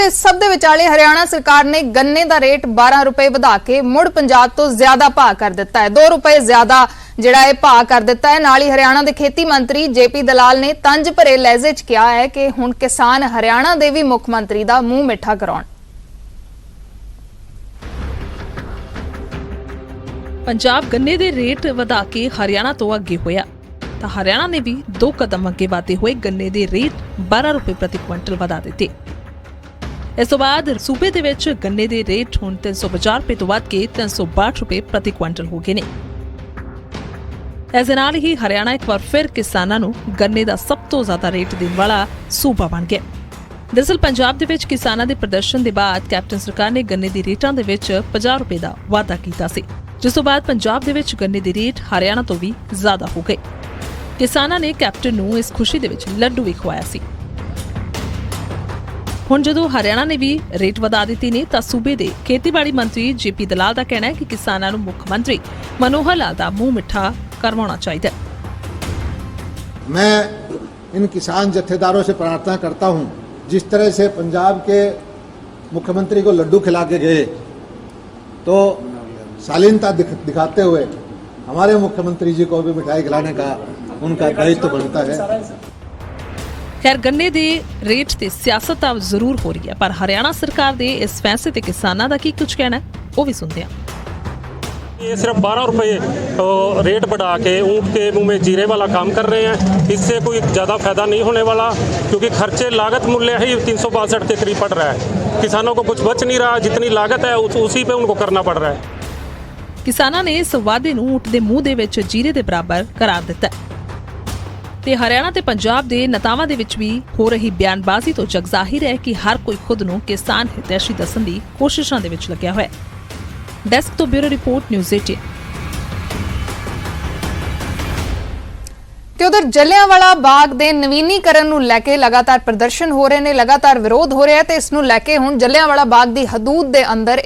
इस सब दे विचाले हरियाणा सरकार ने गन्ने का रेट 12 रुपए वधा के मुड़ पंजाब तो ज्यादा भाव कर दिता है। 2 रुपए ज्यादा जिहड़ा है भाव कर दिता है। नाल ही हरियाणा के खेती मंत्री JP दलाल ने तंज भरे लहजे च कहा है कि हुण किसान हरियाणा के भी मुख मंत्री का मूँह मिठा कराउण। पंजाब गन्ने के रेट वधा के हरियाणा तो अगे होया तो हरियाणा ने भी 2 कदम अगे बढ़ते हुए गन्ने के रेट 12 रुपए प्रति क्विंटल वधा दिते। इस तो बाद सूबे दे विच गन्ने के रेट हुण 350 रुपए तो वध के 362 रुपए प्रति क्विंटल हो गए ने। इस दे नाल ही हरियाणा एक बार फिर किसानां नूं गन्ने का सब तो ज्यादा रेट देने वाला सूबा बन गया। दरअसल पंजाब दे विच किसानां दे प्रदर्शन के बाद कैप्टन सरकार ने गन्ने के रेटां दे विच 50 रुपए का वाधा कीता सी, जिस तो बाद पंजाब दे विच गन्ने के रेट हरियाणा तो भी ज्यादा हो गए। किसानां ने कैप्टन नूं इस खुशी दे विच लड्डू भी खवाया सी। हुण जदों हरियाणा ने भी रेट वधा दित्ते ने तां सूबे दे खेतीबाड़ी मंत्री JP दलाल दा कहना है कि किसानां नूं मुख मंत्री मनोहर लाल दा मूँह मिठा करवाउणा चाहीदा। मैं इन किसान जत्थेदारों से प्रार्थना करता हूं, जिस तरह से पंजाब के मुख्यमंत्री को लड्डू खिला के गए तो शालीनता दिखाते हुए हमारे मुख्यमंत्री जी को भी मिठाई खिलाने का उनका दायित्व बनता है। खैर गन्ने दे रेट ते सियासत अब जरूर हो रही है, पर हरियाणा सरकार दे इस फैसले ते किसानां दा की कुछ कहना है वो भी सुनते हैं। ये सिर्फ 12 रुपए रेट बढ़ा के ऊँट के मुंह में जीरे वाला काम कर रहे हैं। इससे कोई ज़्यादा फायदा नहीं होने वाला, क्योंकि खर्चे लागत मूल्य ही 362 के करीब पड़ रहा है। किसानों को कुछ बच नहीं रहा, जितनी लागत है उसी पे उनको करना पड़ रहा है। किसानां ने इस वादे नूं ऊँट दे मूँह दे विच जीरे दे बराबर करार दिता है। ते हरियाणा ते पंजाब दे नेतावां दे विच भी हो रही बयानबाजी तो जग जाहिर है कि हर कोई खुद नूं किसान हितैषी दस्सण दी कोशिशां दे विच लग्या होया है। डेस्क तो ब्यूरो रिपोर्ट न्यूज़ 18। ਤੇ ਉਧਰ ਜਲਿਆਂਵਾਲਾ ਬਾਗ ਦੇ ਨਵੀਨੀਕਰਨ ਨੂੰ ਲੈ ਕੇ ਲਗਾਤਾਰ ਪ੍ਰਦਰਸ਼ਨ ਹੋ ਰਹੇ ਨੇ, ਲਗਾਤਾਰ ਵਿਰੋਧ ਹੋ ਰਿਹਾ ਤੇ ਇਸ ਨੂੰ ਲੈ ਕੇ ਹੁਣ ਜਲਿਆਂਵਾਲਾ ਬਾਗ ਦੀ ਹਦੂਦ ਦੇ ਅੰਦਰ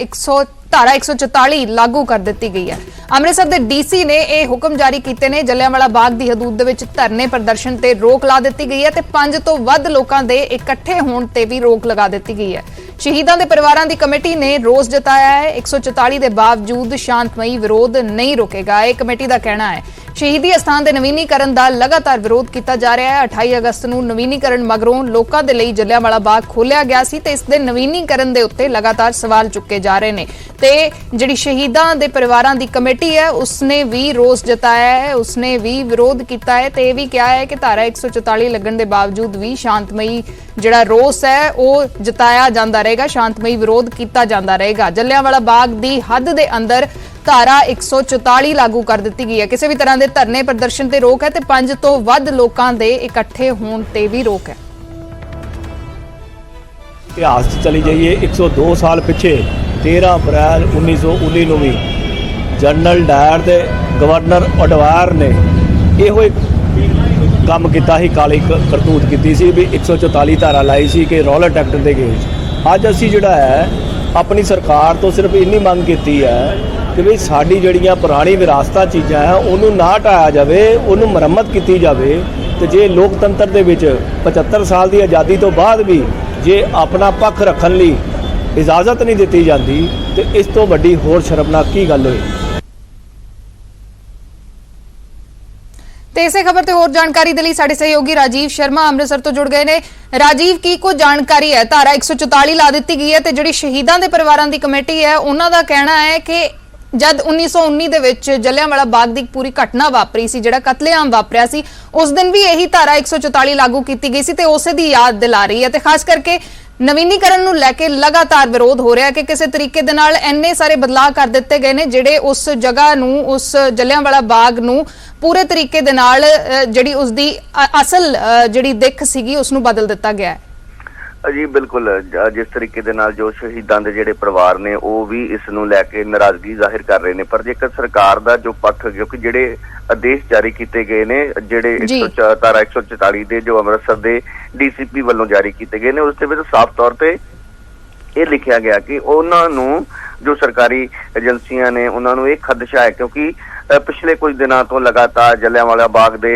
धारा 144 लागू कर दी गई है। अमृतसर के DC ने यह हुक्म जारी किए ने। जलियांवाला बाग की हदूद दे विच धरने प्रदर्शन ते रोक ला दी गई है ते 5 तो वध लोकां दे इकट्ठे होण ते भी रोक लगा दी गई है। शहीदां दे परिवारां दी कमेटी ने रोस जताया है। 144 के बावजूद शांतमई विरोध नहीं रुकेगा, यह कमेटी का कहना है। शहीदी अस्थान के नवीनीकरण का लगातार विरोध किया जा रहा है। 28 अगस्त को नवीनीकरण मगरों लोगों के लिए जलियांवाला बाग खोलिया गया सी ते इस दे नवीनीकरण के उत्ते लगातार सवाल चुके जा रहे हैं ते जिहड़ी शहीदां दे परिवारां दी कमेटी है उसने भी रोस जताया है, उसने भी विरोध किया है ते भी कहा है कि धारा 144 लगन के बावजूद भी शांतमई जिहड़ा रोस है वह जताया जाता रहेगा, शांतमई विरोध किया जाता रहेगा। जलियांवाला बाग की हद के अंदर धारा 144 लागू कर दी गई है। किसी भी तरह के धरने प्रदर्शन ते रोक है ते 5 तो वध लोकां दे इकट्ठे होण ते भी रोक है। इतिहास चली जाइए 102 साल पिछे 13 अप्रैल 1919 ਨੂੰ ਵੀ जनरल डायर ਦੇ गवर्नर अडवायर ने ਇਹੋ ਕੰਮ ਕੀਤਾ ਸੀ, ਕਾਲੀ ਕਰਤੂਤ ਕੀਤੀ ਸੀ ਵੀ 144 ਧਾਰਾ ਲਾਈ ਸੀ ਕਿ ਰੌਲਟ ਐਕਟ ਦੇ ਗੇਜ। ਅੱਜ ਅਸੀਂ ਜਿਹੜਾ ਹੈ ਆਪਣੀ ਸਰਕਾਰ ਤੋਂ ਸਿਰਫ ਇੰਨੀ ਮੰਗ ਕੀਤੀ ਹੈ ਕਿ ਵੀ ਸਾਡੀ ਜਿਹੜੀਆਂ ਪੁਰਾਣੀ ਵਿਰਾਸਤਾਂ ਚੀਜ਼ਾਂ ਹੈ ਉਹਨੂੰ ਨਾ ਢਾਇਆ ਜਾਵੇ, ਉਹਨੂੰ ਮੁਰੰਮਤ ਕੀਤੀ ਜਾਵੇ। ਤੇ ਜੇ ਲੋਕਤੰਤਰ ਦੇ ਵਿੱਚ 75 ਸਾਲ ਦੀ ਆਜ਼ਾਦੀ ਤੋਂ ਬਾਅਦ ਵੀ ਜੇ ਆਪਣਾ ਪੱਖ ਰੱਖਣ ਲਈ इजाजत नहीं दी जाती तो इस तो वड्डी होर शर्मनाक की गल होई। इसे खबर ते होर जानकारी दे लई साडे सहयोगी राजीव शर्मा अमृतसर तो जुड़ गए ने। राजीव की कोई जानकारी है? धारा 144 ला दी गई है ते जिहड़ी शहीदां दे परिवारां दी कमेटी है उन्हां दा कहना है कि जद 1919 दे विच जलियांवाला बाग की पूरी घटना वापरी सी, जिहड़ा कतलेआम वापरिया सी, उस दिन भी यही धारा 144 लागू की गई सी ते उसे दी याद दिला रही है। ते खास करके नवीनीकरण नूं लैके लगातार विरोध हो रहा है कि किसी तरीके दे नाल इन्ने सारे बदलाव कर दिते गए ने जिहड़े उस जगह नूं, उस जलियांवाला बाग नूं पूरे तरीके दे नाल जिहड़ी उसदी असल जिहड़ी दिख सीगी उसनूं बदल दिता गया है। जी बिल्कुल, जिस तरीके दे नाल जो शहीदां दे जिहड़े परिवार ने वो भी इस नूं लैके नाराजगी जाहिर कर रहे हैं, पर जेकर सरकार दा जो पक्ष क्योंकि जिहड़े आदेश जारी किए गए ने जिहड़े धारा 144 दे जो अमृतसर दे DCP वालों जारी किए गए ने उस दे विच साफ तौर पर यह लिखा गया कि उन्हां नूं जो सरकारी एजेंसियां ने उन्हां नूं एक खदशा है, क्योंकि पिछले कुछ दिनों तो लगातार जलियांवाला बाग दे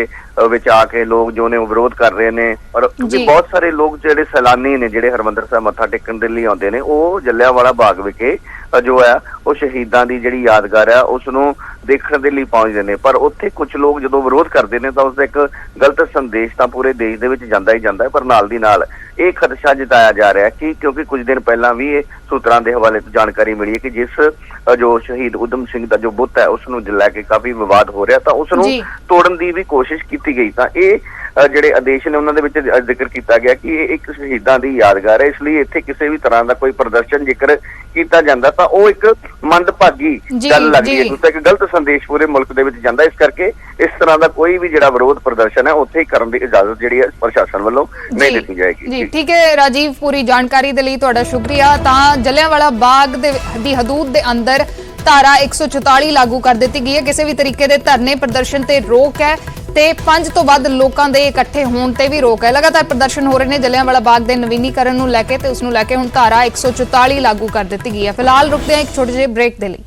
ਵਿੱਚ ਆ ਕੇ ਲੋਕ ਜੋ ਨੇ ਉਹ ਵਿਰੋਧ ਕਰ ਰਹੇ ਨੇ। ਔਰ ਕਿਉਂਕਿ ਬਹੁਤ ਸਾਰੇ ਲੋਕ ਜਿਹੜੇ ਸੈਲਾਨੀ ਨੇ ਜਿਹੜੇ ਹਰਿਮੰਦਰ ਸਾਹਿਬ ਮੱਥਾ ਟੇਕਣ ਦੇ ਲਈ ਆਉਂਦੇ ਨੇ ਉਹ ਜਲਿਆਂਵਾਲਾ ਬਾਗ ਵਿਖੇ ਜੋ ਹੈ ਉਹ ਸ਼ਹੀਦਾਂ ਦੀ ਜਿਹੜੀ ਯਾਦਗਾਰ ਹੈ ਉਸ ਨੂੰ ਦੇਖਣ ਦੇ ਲਈ ਪਹੁੰਚਦੇ ਨੇ। ਪਰ ਉੱਥੇ ਕੁਝ ਲੋਕ ਜਦੋਂ ਵਿਰੋਧ ਕਰਦੇ ਨੇ ਤਾਂ ਉਸਦਾ ਇੱਕ ਗਲਤ ਸੰਦੇਸ਼ ਤਾਂ ਪੂਰੇ ਦੇਸ਼ ਦੇ ਵਿੱਚ ਜਾਂਦਾ ਹੀ ਜਾਂਦਾ ਹੈ। ਪਰ ਨਾਲ ਦੀ ਨਾਲ ਇਹ ਖਦਸ਼ਾ ਜਤਾਇਆ ਜਾ ਰਿਹਾ ਕਿ ਕਿਉਂਕਿ ਕੁਝ ਦਿਨ ਪਹਿਲਾਂ ਵੀ ਇਹ ਸੂਤਰਾਂ ਦੇ ਹਵਾਲੇ ਤੋਂ ਜਾਣਕਾਰੀ ਮਿਲੀ ਹੈ ਕਿ ਜਿਸ ਜੋ ਸ਼ਹੀਦ ਊਧਮ ਸਿੰਘ ਦਾ ਜੋ ਬੁੱਤ ਹੈ ਉਸ ਨੂੰ ਲੈ ਕੇ ਕਾਫੀ ਵਿਵਾਦ ਹੋ ਰਿਹਾ ਤਾਂ ਉਸ ਨੂੰ ਤੋੜਨ ਦੀ ਵੀ ਕੋਸ਼ਿਸ਼ ਕੀਤੀ ਗਈ। ਤਾਂ ਇਹ ਜਿਹੜੇ ਆਦੇਸ਼ ਨੇ ਉਹਨਾਂ ਦੇ ਵਿੱਚ ਜ਼ਿਕਰ ਕੀਤਾ ਗਿਆ ਕਿ ਇਹ ਇੱਕ ਸ਼ਹੀਦਾਂ ਦੀ ਯਾਦਗਾਰ ਹੈ, ਇਸ ਲਈ ਇੱਥੇ ਕਿਸੇ ਵੀ ਤਰ੍ਹਾਂ ਦਾ ਕੋਈ ਪ੍ਰਦਰਸ਼ਨ ਜ਼ਿਕਰ ਕੀਤਾ ਜਾਂਦਾ ਤਾਂ ਉਹ ਇੱਕ ਮੰਦਭਾਗੀ ਗੱਲ ਲੱਗਦੀ ਹੈ, ਦੂਸਰਾ ਇੱਕ ਗਲਤ ਸੰਦੇਸ਼ ਪੂਰੇ ਮੁਲਕ ਦੇ ਵਿੱਚ ਜਾਂਦਾ। ਇਸ ਕਰਕੇ ਇਸ ਤਰ੍ਹਾਂ ਦਾ ਕੋਈ ਵੀ ਜਿਹੜਾ ਵਿਰੋਧ ਪ੍ਰਦਰਸ਼ਨ ਹੈ ਉੱਥੇ ਹੀ ਕਰਨ ਦੀ ਇਜਾਜ਼ਤ ਜਿਹੜੀ ਹੈ ਪ੍ਰਸ਼ਾਸਨ ਵੱਲੋਂ ਨਹੀਂ ਦਿੱਤੀ ਜਾਏਗੀ। ਜੀ ਠੀਕ ਹੈ ਰਾਜੀਵ, ਪੂਰੀ ਜਾਣਕਾਰੀ ਦੇ ਲਈ ਤੁਹਾਡਾ ਸ਼ੁਕਰੀਆ। ਤਾਂ ਜਲਿਆਂਵਾਲਾ ਬਾਗ ਦੀ ਹਦੂਦ ਦੇ ਅੰਦਰ ਧਾਰਾ 144 ਲਾਗੂ ਕਰ ਦਿੱਤੀ ਗਈ ਹੈ। ਕਿਸੇ ਵੀ ਤਰੀਕੇ ਦੇ ਧਰਨੇ ਪ੍ਰਦਰਸ਼ਨ ਤੇ ਰੋਕ ਹੈ ਤੇ 5 ਤੋਂ ਵੱਧ ਲੋਕਾਂ ਦੇ ਇਕੱਠੇ ਹੋਣ ਤੇ ਵੀ ਰੋਕ ਹੈ। ਲਗਾਤਾਰ ਪ੍ਰਦਰਸ਼ਨ ਹੋ ਰਹੇ ਨੇ ਜਲਿਆਂਵਾਲਾ ਬਾਗ ਦੇ ਨਵੀਨੀਕਰਨ ਨੂੰ ਲੈ ਕੇ ਤੇ ਉਸ ਨੂੰ ਲੈ ਕੇ ਹੁਣ ਧਾਰਾ 144 ਲਾਗੂ ਕਰ ਦਿੱਤੀ ਗਈ ਹੈ। ਫਿਲਹਾਲ ਰੁਕਦੇ ਹਾਂ ਇੱਕ ਛੋਟੇ ਜਿਹੇ ਬ੍ਰੇਕ ਦੇ ਲਈ।